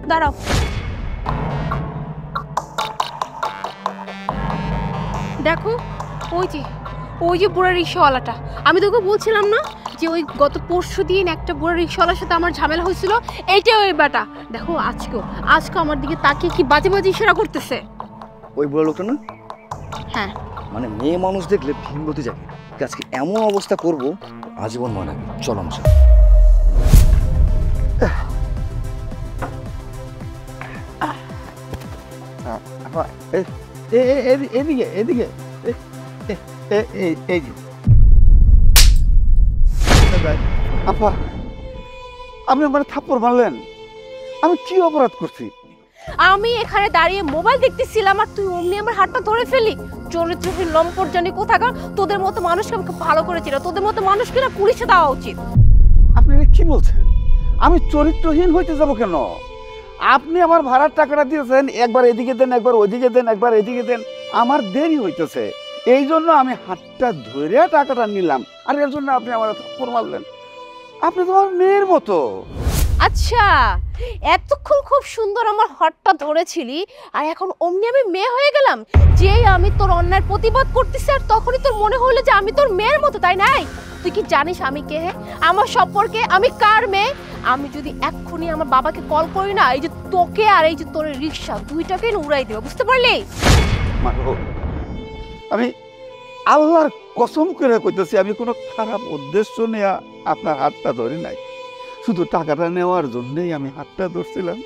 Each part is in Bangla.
দাঁড়াও। দেখো ওই যে বুড়া রিক্সাওয়ালাটা, আমি তোকে বলছিলাম না যে ওই গত পরশু দিন একটা বুড়া রিক্সাওয়ালার সাথে আমার ঝামেলা হয়েছিল, এইটাই ওই বেটা। দেখো আজকে আমার দিকে তাকিয়ে কি বাজে বাজে ইশারা করতেছে। ওই বুড়া লোকটা না? হ্যাঁ। মানে মেয়ে মানুষ দেখলে ভীমরতি জাগে। আজকে এমন অবস্থা করব আজীবন মনে রাখবে। চলো আমার সাথে। এদিকে এদিকে আপা, আপনি আমার থাপ্পড় মারলেন, আমি কি অপরাধ করছি? আমি এখানে দাঁড়িয়ে মোবাইল দেখতেছিলাম আর তুই অমনি আমার হাতটা ধরে ফেলি। চরিত্রহীন লম্পট জানি কোথাকার। তোদের মতো মানুষকে আমাকে ভালো করেছিল, তোদের মতো মানুষকে না পুলিশে দেওয়া উচিত। আপনি কি বলছেন? আমি চরিত্রহীন হইতে যাব কেন? আপনি আমার ভাড়ার টাকাটা দিয়েছেন, একবার এদিকে দেন, একবার ওইদিকে দেন, একবার এদিকে দেন, আমার দেরি হইতেছে, এই জন্য আমি হাতটা ধরে টাকাটা নিলাম, আর এর জন্য আপনি আমার থাপ্পড় মারলেন। আপনি তো আমার মেয়ের মতো। আচ্ছা, এতক্ষণ খুব সুন্দর আমার হাতটা ধরেছিলি আর এখন অমনি আমি মেয়ে হয়ে গেলাম? যেই আমি তোর অন্যায়ের প্রতিবাদ করতেছি আর তখনই তোর মনে হলো যে আমি তোর মেয়ের মতো, তাই নাই? তুই কি জানিস আমি কে, আমার সম্পর্কে, আমি কার মেয়ে? আমি যদি এক্ষুনি আমার বাবাকে কল করি না, এই যে তোকে আর এই যে তোর রিক্সা দুইটাকে উড়াই দেবে, বুঝতে পারলি? আমি আল্লাহর কসম করে কইতেছি, আমি কোনো খারাপ উদ্দেশ্য নিয়ে আপনার হাতটা ধরি নাই, শুধু টাকাটা নেওয়ার জন্যই আমি হাতটা ধরছিলাম।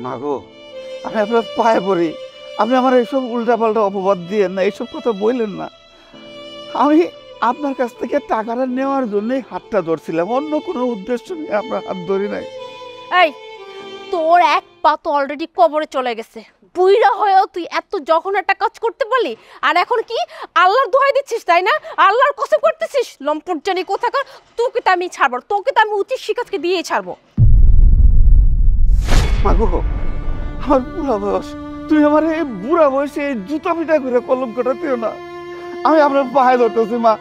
মা গো, আমি আপনার পায়ে পড়ি, আপনি আমার এইসব উল্টাপাল্টা অপবাদ দিয়েন না, এইসব কথা বললেন না। আমি আপনার কাছ থেকে টাকাটা নেওয়ার জন্যই হাতটা ধরছিলাম, অন্য কোনো উদ্দেশ্য নিয়ে আপনার হাত ধরি নাই। এই, তোর এক পা তো অলরেডি কবরে চলে গেছে, বুইড়া হয়েও তুই এত যখন একটা কাজ করতে পারলি, আর এখন কি আল্লাহর দোহাই দিচ্ছিস, তাই না? আল্লাহর কসম করতেছিস, লম্পট জানি কোথাকার। তোকে তো আমি ছাড়বো, তোকে তো আমি উচিত শিক্ষাকে দিয়ে ছাড়বো। মাগো, আমার বুড়া বয়স, তুই আমার এই বুড়া বয়সে জুতা পিটা করে কলঙ্কটা দিও না। আমি আপনার পায়ে ধরতেছি মা,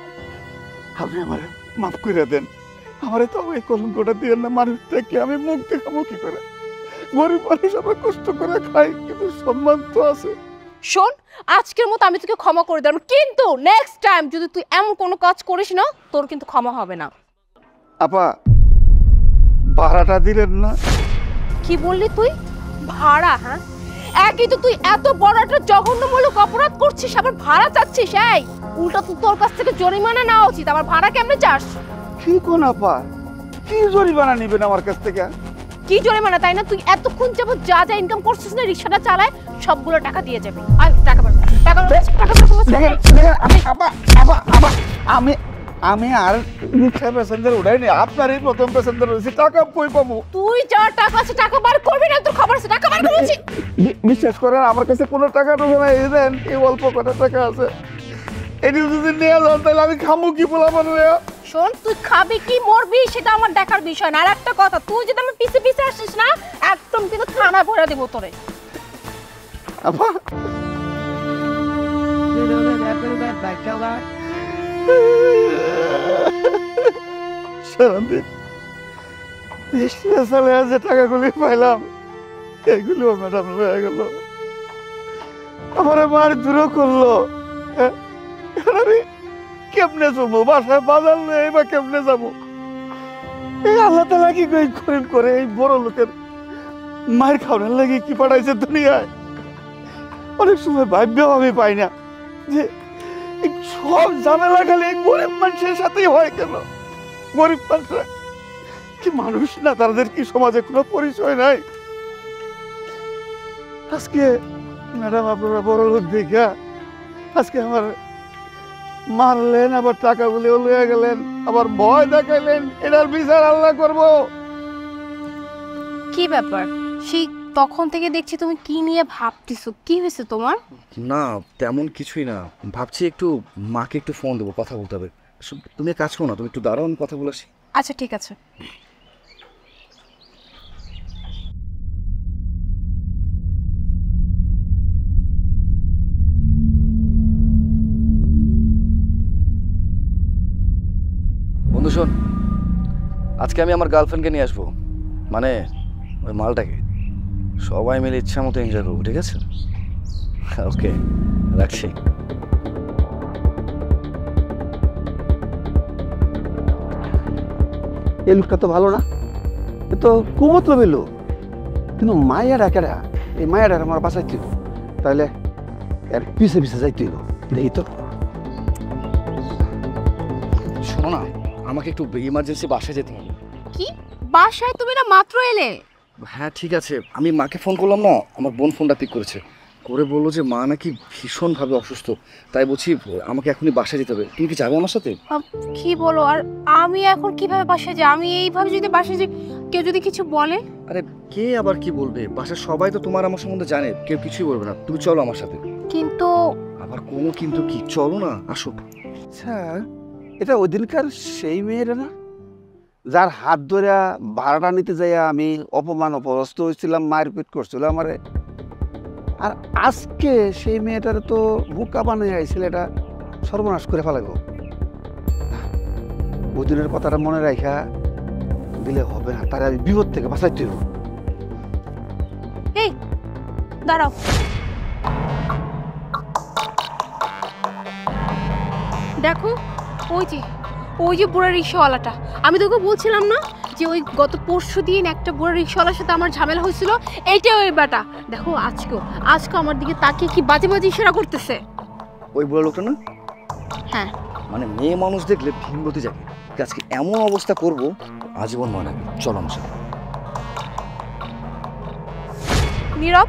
আপনি আমার মাফ করে দেন, আমারে তো এই কলঙ্কটা দিয়েন না। মানুষ দেখলে আমি মুখ দেখাবো কি করে? গরিব মানুষ, আমরা কষ্ট করে খাই, কিন্তু সম্মান তো আছে। শোন, আজকের মতো আমি তোকে ক্ষমা করে দিলাম, কিন্তু নেক্সট টাইম যদি তুই এমন কোনো কাজ করিস না, তোর কিন্তু ক্ষমা হবে না। আপা, ভাড়াটা দিলেন না? কি বললি তুই? ভাড়া? হ্যাঁ, একই তো তুই এত বড় একটা জঘন্যমূলক অপরাধ করছিস, আবার ভাড়া চাচ্ছিস? এই উল্টা তো তোর কাছ থেকে জরিমানা নেওয়া উচিত, আবার ভাড়া কেমনে চাস? কি কোন আপা, কি জরিমানা নিবেন আমার কাছ থেকে? কি জরিমানা, তাই না? তুই এতক্ষণ যাবত যা যা ইনকাম করছিস না, রিক্সাটা চালায়, সবগুলো টাকা দিয়ে যাবি। আয় টাকা বার, টাকা আমি আমি আর রিক্সা প্যাসেঞ্জার উঠাইনি, আপনার এই প্রথম প্যাসেঞ্জার হয়েছে, টাকা কই পাবো? তুই যা টাকা আছে টাকা বার করবি না, তোর খবর আছে, টাকা বার করবি। বিশ্বাস করেন, আমার কাছে কোনো টাকা ঢোকে না, এই দেন এই অল্প কটা টাকা আছে, এটি যদি নিয়ে যান তাহলে আমি খামু কি বলাবার? শোন, তুই খাবি কি মরবি সেটা আমার দেখার বিষয় না। আর একটা কথা, তুই যদি আমার পিছে পিছে আসিস না, একদম কিন্তু থানা ভরে দেবো তোরে। আপা, সারাদিন চলে যে টাকাগুলি পাইলাম, এগুলো ম্যাডাম হয়ে গেল, আমার মার দূর করলো। আমি কেমনে যাবো বাসায়, বাজার নেই বা কেমনে যাবো? এই আল্লাহ তাআলা কি করে এই বড় লোকের মায়ের খাওয়ানোর লাগে কি পাঠাইছে দুনিয়ায়? অনেক সময় ভাববেও আমি পাই না যে সব ঝামেলা খালি গরিব মানুষের সাথেই হয় কেন? গরিব মানুষরা কি মানুষ না? তাদের কি সমাজে কোনো পরিচয় নাই? আজকে ম্যাডাম আপনারা বড় লোক দেখা আজকে আমার মারলেন, আবার টাকাগুলিও লয়ে গেলেন, আবার ভয় দেখাইলেন, এটার বিচার আল্লাহ করব। কি ব্যাপার? সেই তখন থেকে দেখছি তুমি কি নিয়ে ভাবতেছো, কি হয়েছে তোমার? না তেমন কিছুই না, ভাবছি একটু মাকে একটু ফোন দেবো, কথা বলতে হবে। তুমি কাজ করো না, তুমি একটু দাঁড়াও, আমি কথা বলে আসি। আচ্ছা ঠিক আছে। বন্ধু শোন, আজকে আমি আমার গার্লফ্রেন্ডকে নিয়ে আসবো, মানে ওই মালটাকে। সবাই মিলে ইচ্ছা মতো এনজয় করবো, ঠিক আছে? ওকে, রাখছি। এই লোকটা তো ভালো না, এ তো কুমতলবী লোক, কিন্তু মায়াটা কেডা? এই মায়াটার আমার বাঁচাইতে হইব, তাহলে এর পিছে পিছে যাইতে হইব। দেখি তো। শোনো না, আমাকে একটু ইমার্জেন্সি বাসায় যেতে হবে। কি বাসায়? তুমি না মাত্র এলে। হ্যাঁ ঠিক আছে, আমি মাকে ফোন করলাম না, আমার বোন ফোনটা পিক করেছে, করে বললো যে মা নাকি ভীষণভাবে অসুস্থ, তাই বলছি আমাকে এখনই বাসায় যেতে হবে। তুমি কি যাবে আমার সাথে? কি বলো? আর আমি এখন কিভাবে বাসায় যাই? আমি এইভাবে যদি বাসায় যাই, কেউ যদি কিছু বলে? আরে কে আবার কি বলবে, বাসার সবাই তো তোমার আমার সম্বন্ধে জানে, কেউ কিছুই বলবে না। তুমি চলো আমার সাথে। কিন্তু আবার কোনো কিন্তু কি, চলো না, আসো। আচ্ছা, এটা ওই দিনকার সেই মেয়েরা না, যার হাত ধরে ভাড়াটা নিতে যাইয়া আমি অপমান অপদস্থ হয়েছিলাম, মারপিট করছিল আমারে। আর আজকে সেই মেয়েটার তো বোকা বানিয়ে আইছিল, এটা সর্বনাশ করে ফেলাইব। ওই দিনের কথাটা মনে রাখা দিলে হবে না, তার আমি বিপদ থেকে বাঁচাইতে হইব। এই দাঁড়াও, দেখো ওই যে বুড়া রিক্সাওয়ালাটা, আমি তোকে বলছিলাম না যে ওই গত পরশু দিন একটা বুড়া রিক্সাওয়ালার সাথে আমার ঝামেলা হয়েছিল, এইটাই ওই বেটা। দেখো আজকেও আমার দিকে তাকিয়ে কি বাজে বাজে ইশারা করতেছে। ওই বুড়ো লোকটা না? হ্যাঁ, মানে মেয়ে মানুষ দেখলে ভীমরতি যাবে। আজকে এমন অবস্থা করব আজীবন মনে রাখবে। চলো আমার সাথে। নীরব,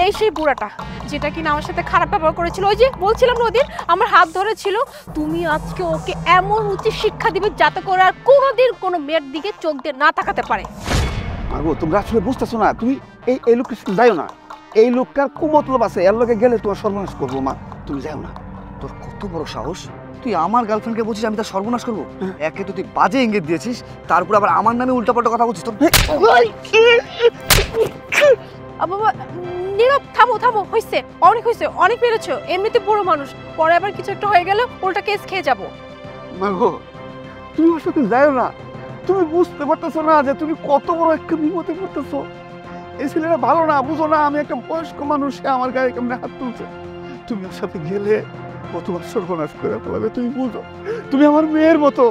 এই সেই বুড়াটা যেটা কিনা আমার সাথে খারাপ ব্যবহার করেছিল, ওই যে বলছিলাম না ওদিন আমার হাত ধরেছিল। তুমি আজকে ওকে এমন উচিত শিক্ষা দিবে যাতে করে আর কোনোদিন কোনো মেয়ের দিকে চোখ দিয়ে না তাকাতে পারে। আগো তোমরা আসলে বুঝতেছো না, তুমি এই লোকটার সাথে যাইও না। এই লোকটার কুমতলব আছে, এর লোকে গেলে তোমার সর্বনাশ করবো। মা তুমি যাও না। তোর কত বড় সাহস, তুই আমার গার্লফ্রেন্ডকে বলছিস আমি তার সর্বনাশ করবো? একে তো তুই বাজে ইঙ্গিত দিয়েছিস, তারপর আবার আমার নামে উল্টাপাল্টা কথা বলছিস। তোর বাবা নীরব, থামো, হয়েছে, অনেক পেরেছো। এমনিতে বুড়ো মানুষ, পরে আবার কিছু একটা হয়ে গেলে উল্টা কেস খেয়ে যাবো। মাগো তুমি ওর সাথে যাও না। তুমি বুঝতে পারতেছো না যে তুমি কত বড় একটা বিপদে পড়তেছো। এই ছেলেটা ভালো না, বুঝো না? আমি একটা বয়স্ক মানুষ, আমার গায়ে কেমনে হাত তুলছে। তুমি ওর সাথে গেলে ও তোমার সর্বনাশ করে ফেলাবে, তুমি বুঝো? তুমি আমার মেয়ের মতো।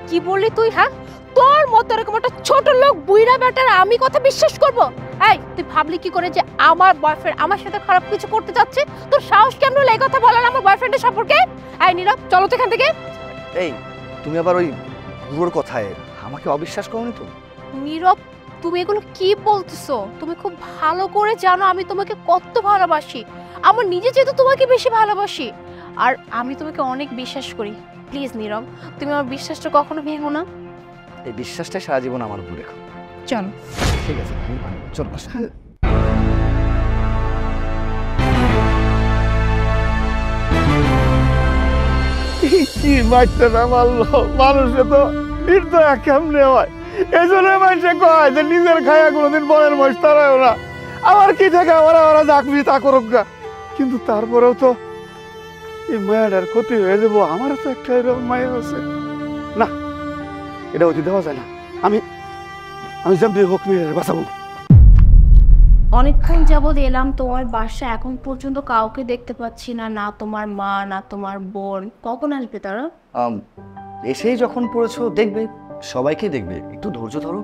কি বললি তুই? হ্যাঁ, তোর মতো এরকম একটা ছোট লোক বুইড়া বেটার আমি কথা বিশ্বাস করব? এই তুই ভাবলি কি করে যে আমার বয়ফ্রেন্ড আমার সাথে খারাপ কিছু করতে যাচ্ছে? তোর সাহস কেমন হলো এই কথা বলার আমার বয়ফ্রেন্ডের সম্পর্কে? এই নীরব, চলো তো এখান থেকে। এই তুমি আবার ওই বুড়োর কথায় আমাকে অবিশ্বাস করোনি তো? নীরব, তুমি এগুলো কি বলতেছো? তুমি খুব ভালো করে জানো আমি তোমাকে কত ভালোবাসি। আমার নিজে যেহেতু তোমাকে বেশি ভালোবাসি, আর আমি তোমাকে অনেক বিশ্বাস করি। প্লিজ নীরব, তুমি আমার বিশ্বাসটা কখনো ভেঙো না। এই বিশ্বাসটাই সারা জীবন আমার উপর রেখো। চলো। ঠিক আছে, চলো। কি বাচ্চাটা মারলো? মানুষে তো নির্দয়া কেমনে হয়? এই জন্য মানুষে কয় যে নিজের খায়া কোনোদিন বনের মাছ তারাও না। আমার কি থেকে ওরা চাকরি তা করুক গা, কিন্তু তারপরেও তো এই মায়াটার ক্ষতি হয়ে যাবো। আমারও তো একটা এরকম মায়া আছে না, এটা অতি দেওয়া যায় না। আমি যেমনি হোক মেয়ের বাঁচাবো। অনেকক্ষণ যাবৎ এলাম তোমার বাসা, এখন পর্যন্ত কাউকে দেখতে পাচ্ছি না, না তোমার মা না তোমার বোন। কখন আসবে তারা? এসেই যখন পড়েছো দেখবে, সবাইকে দেখবে, একটু ধৈর্য ধরো।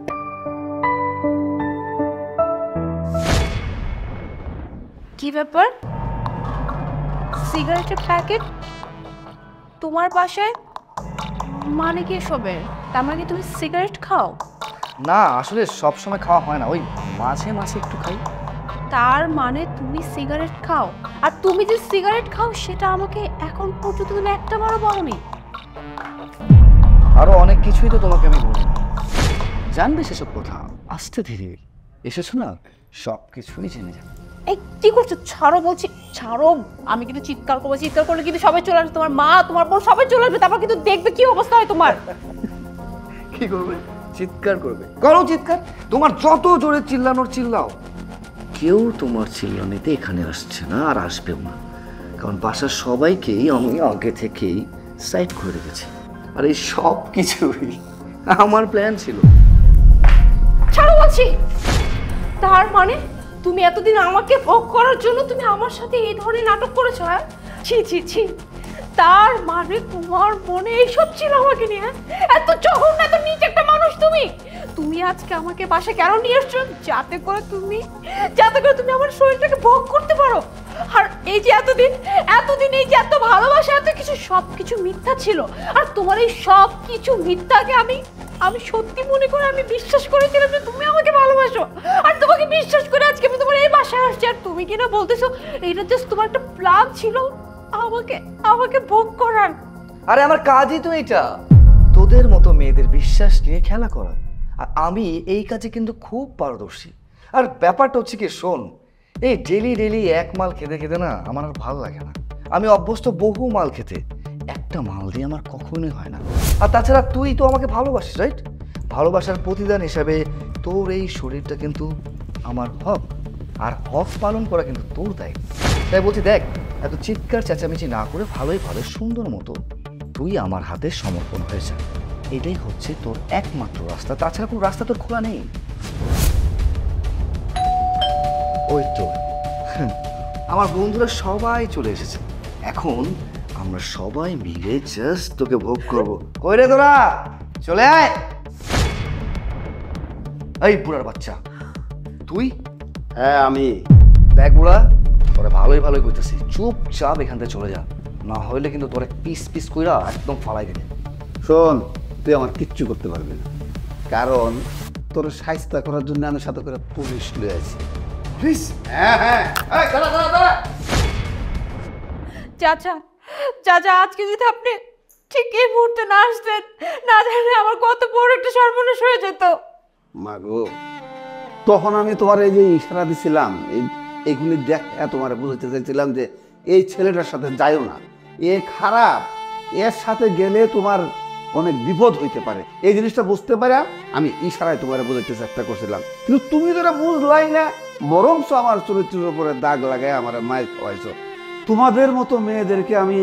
কি ব্যাপার? সিগারেটের প্যাকেট তোমার বাসায়? মানে কি এসবের? তার মানে কি তুমি সিগারেট খাও? না, আসলে সব সময় খাওয়া হয় না, ওই মাঝে মাঝে একটু খাই। তার মানে তুমি সিগারেট খাও? আর তুমি যে সিগারেট খাও সেটা আমাকে এখন পর্যন্ত তুমি একটাবারও বলোনি। আরো অনেক কিছুই তো তোমাকে আমি বলি, জানবে সেসব কথা আস্তে ধীরে। এসেছো না, সব কিছুই জেনে যাবে। এই কি করছো? ছাড়ো বলছি, ছাড়ো। আমি কিন্তু চিৎকার করবো, চিৎকার করলে কিন্তু সবাই চলে আসবে, তোমার মা তোমার বোন সবাই চলে আসবে, তারপর কিন্তু দেখবে কি অবস্থা হয় তোমার। কি করবে? চিৎকার করবে? করো চিৎকার, তোমার যত জোরে চিল্লানোর চিল্লাও। কেউ তোমার চিল্লানিতে এখানে আসছে না, আর আসবেও না, কারণ বাসার সবাইকেই আমি আগে থেকেই সাইড করে রেখেছি। আর এই সব কিছুই আমার প্ল্যান ছিল। ছাড়ো বলছি। তার মানে তুমি এতদিন আমাকে ভোগ করার জন্য তুমি আমার সাথে এই ধরনের নাটক করেছো? হ্যাঁ, ছি ছি ছি। তার মানে তোমার মনে এইসব ছিল আমাকে নিয়ে? এত জঘন্য, এত নীচ একটা মানুষ তুমি। তুমি আজকে আমাকে বাসায় কেন নিয়ে এসছো? যাতে করে তুমি আমার শরীরটাকে ভোগ করতে পারো। আর এই যে এতদিন এই যে এত ভালোবাসা, এত কিছু, সবকিছু মিথ্যা ছিল। আর তোমার এই সব কিছু মিথ্যাকে আমি সত্যি মনে করে আমি বিশ্বাস করেছিলাম যে তুমি আমাকে ভালোবাসো। আর তোমাকে বিশ্বাস করে আজকে আমি তোমার এই বাসায় আসছি, আর তুমি কিনা বলতেছো এটা জাস্ট তোমার একটা প্ল্যান ছিল আমাকে ভোগ করার। আরে আমার কাজই তো এটা, তোদের মতো মেয়েদের বিশ্বাস নিয়ে খেলা করা। আর আমি এই কাজে কিন্তু খুব পারদর্শী। আর ব্যাপারটা হচ্ছে কি, শোন, এই ডেলি এক মাল খেতে খেতে না আমার আর ভালো লাগে না। আমি অভ্যস্ত বহু মাল খেতে, একটা মাল দিয়ে আমার কখনোই হয় না। আর তাছাড়া তুই তো আমাকে ভালোবাসিস, রাইট? ভালোবাসার প্রতিদান হিসাবে তোর এই শরীরটা কিন্তু আমার হক, আর হক পালন করা কিন্তু তোর দায়িত্ব। তাই বলছি, দেখ, এত চিৎকার চেঁচামেচি না করে ভালোই সুন্দর মতো তুই আমার হাতে সমর্পণ হয়ে যা। এটাই হচ্ছে তোর একমাত্র রাস্তা, তাছাড়া কোনো রাস্তা তোর খোলা নেই। ওই তো আমার বন্ধুরা সবাই চলে এসেছে, এখন আমরা সবাই মিলে জাস্ট তোকে ভোগ করবো। কই রে তোরা, চলে আয়। এই বুড়ার বাচ্চা, তুই? হ্যাঁ আমি। দেখ বুড়া, তোরা ভালোই কইতেছি, চুপচাপ এখান থেকে চলে যা, না হইলে কিন্তু তোরা পিস কইরা একদম ফালাই দিলে। শোন, তুই আমার কিচ্ছু করতে পারবি না, কারণ তোর সাহায্য করার জন্য আমি সাথে করে পুলিশ লয়ে আছি। প্লিজ। হ্যাঁ, চাচা আজকে যদি আপনি ঠিক এই মুহূর্তে না আসতেন, না জানে আমার কত বড় একটা সর্বনাশ হয়ে যেত। মাগো, তখন আমি তোমার এই যে ইশারা দিছিলাম, এইগুলি দেখ, তোমার বুঝাতে চাইছিলাম যে এই ছেলেটার সাথে যাইও না, এ খারাপ, এর সাথে গেলে তোমার অনেক বিপদ হইতে পারে। এই জিনিসটা বুঝতে পারে আমি ইশারায় তোমার বোঝাতে চেষ্টা করছিলাম, কিন্তু তুমি তো বুঝলাই না, বরঞ্চ আমার চরিত্রের উপরে দাগ লাগায় আমার মায়ের খাওয়াইছো। তোমাদের মতো মেয়েদেরকে আমি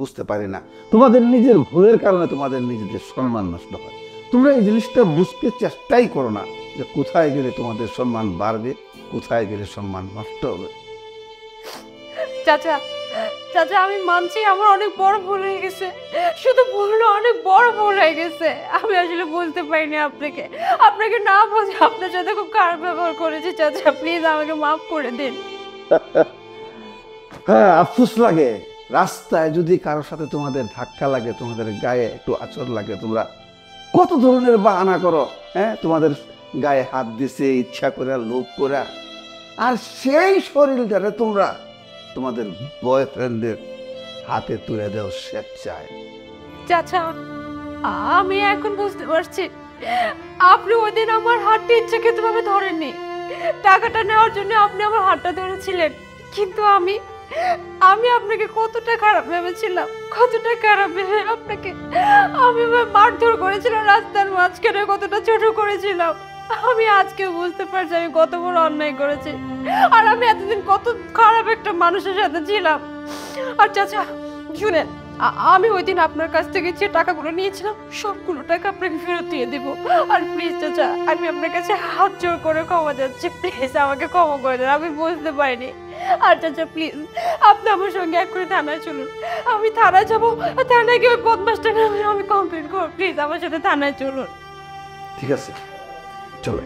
বুঝতে পারি না, তোমাদের নিজের ভুলের কারণে তোমাদের নিজেদের সম্মান নষ্ট হয়। তোমরা এই জিনিসটা বুঝতে চেষ্টাই করো না যে কোথায় গেলে তোমাদের সম্মান বাড়বে, কোথায় গেলে সম্মান নষ্ট হবে। চাচা আমি মানছি আমার অনেক বড় ভুল হয়ে গেছে, শুধু ভুল না, অনেক বড় ভুল হয়ে গেছে। আমি আসলে বলতে পারিনি আপনাকে না বলছি আপনার সাথে খুব খারাপ ব্যবহার করেছি। চাচা প্লিজ আমাকে মাফ করে দিন। হ্যাঁ, আফসোস লাগে, রাস্তায় যদি কারোর সাথে তোমাদের ধাক্কা লাগে, তোমাদের গায়ে একটু আঁচড় লাগে, তোমরা কত ধরনের বাহানা করো। হ্যাঁ, তোমাদের গায়ে হাত দিছে ইচ্ছা করে, লোভ করে, আর সেই শরীরটারে তোমরা তোমাদের বয়ফ্রেন্ডের হাতে তুলে দেও স্বেচ্ছায়। চাচা আমি এখন বুঝতে পারছি, আপনি ওই দিন আমার হাতটা ইচ্ছাকৃতভাবে ধরেননি। টাকাটা নেওয়ার জন্য আপনি আমার হাতটা ধরেছিলেন, কিন্তু আমি আপনাকে কতটা খারাপ ভেবেছিলাম, কতটা খারাপ ভেবে আপনাকে আমি মারধর করেছিলাম রাস্তার মাঝখানে, কতটা ছোট করেছিলাম। আমি আজকে বুঝতে পারছি আমি কত বড় অন্যায় করেছি, আর আমি এতদিন কত খারাপ একটা মানুষের সাথে ছিলাম। আর চাচা শুনেন, আমি ওই দিন আপনার কাছ থেকে যে টাকাগুলো নিয়েছিলাম সবগুলো টাকা আপনাকে ফেরত দিয়ে দেবো। আর প্লিজ চাচা, আমি আপনার কাছে হাত জোর করে ক্ষমা যাচ্ছি, প্লিজ আমাকে ক্ষমা করে দেন, আমি বুঝতে পারিনি। আর চাচা প্লিজ আপনি আমার সঙ্গে এক করে থানায় চলুন, আমি থানায় যাবো, থানায় গিয়ে ওই বদমাসটা নামে আমি কমপ্লেন করবো। প্লিজ আমার সাথে থানায় চলুন। ঠিক আছে, চলো।